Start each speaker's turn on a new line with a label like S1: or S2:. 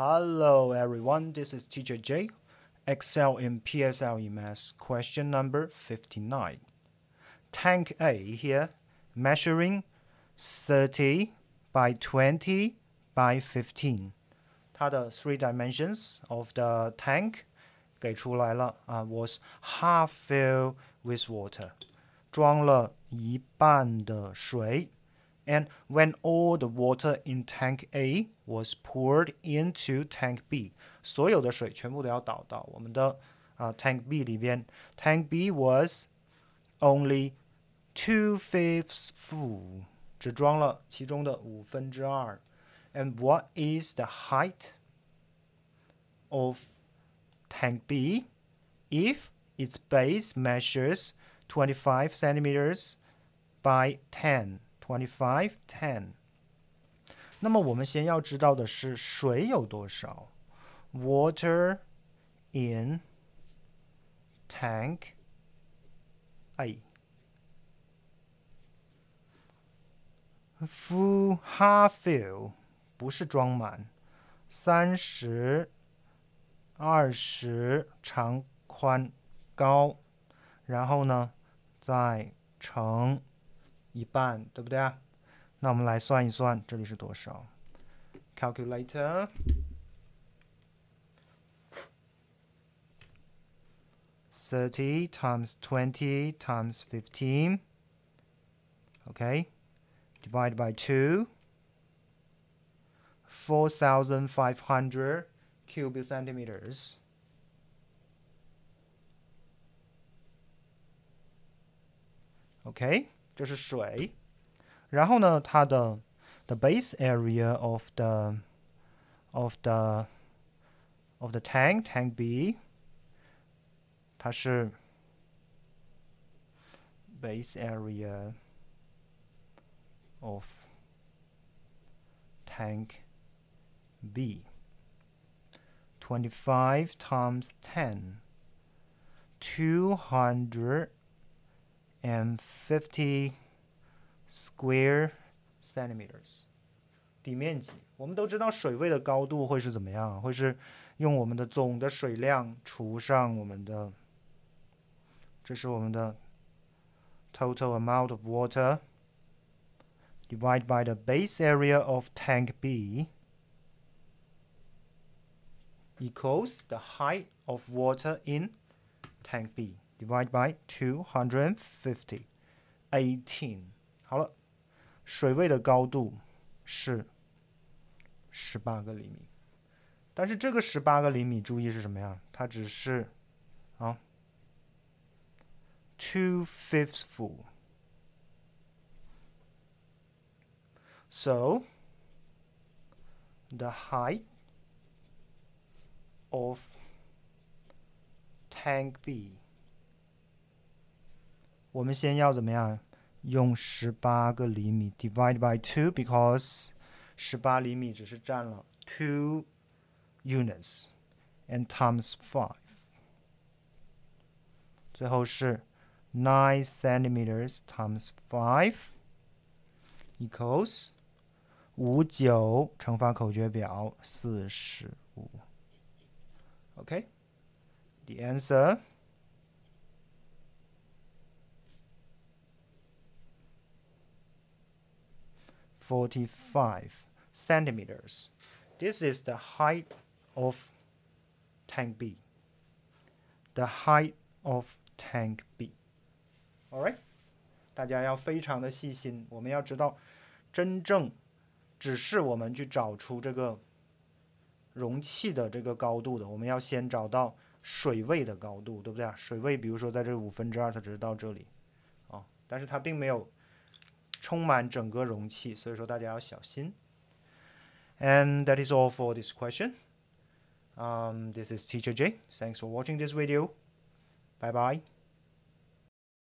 S1: Hello everyone, this is Teacher J. Excel in PSLE Math, question number 59. Tank A here, measuring 30 by 20 by 15. 它的 three dimensions of the tank 给出来了was half filled with water. 装了一半的水。And when all the water in tank A was poured into tank B, 所有的水全部都要倒到我们的tank B 里边。Tank B was only 2/5 full, 只装了其中的2/5。And what is the height of tank B if its base measures 25 centimeters by 10?25, 10. 那么我们先要知道的是水有多少 ？Water in tank A. Full half fill 不是装满，30、20长宽高，然后呢再乘一半，对不对啊？那我们来算一算，这里是多少 ？Calculator， 30 times 20 times 15. Okay, divide by 2. 4,500 cubic centimeters. Okay. 这是水，然后呢，它的 the base area of the tank B， 它是 base area of tank B 25 times 10 250 square centimeters 底面积。我们都知道水位的高度会是怎么样，会是用我们的总的水量除上我们的，这是我们的 total amount of water divide by the base area of tank B equals the height of water in tank B divide by 250. 18. 好了，水位的高度是18个厘米，但是这个18个厘米，注意是什么呀？它只是2/5 full. So the height of tank B， 我们先要怎么样？用18个厘米 divide by 2 because 18厘米只是占了 2 units and times 5。最后是9 centimeters times 5 equals 59乘法口诀表45。Okay, the answer (45 centimeters). This is the height of tank B. The height of tank B. Alright, 大家要非常的细心，我们要知道，真正只是我们去找出这个容器的这个高度的，我们要先找到水位的高度，对不对啊？水位，比如说在这2/5，它只是到这里但是它并没有充满整个容器，所以说大家要小心。And that is all for this question. This is Teacher J. Thanks for watching this video. Bye bye.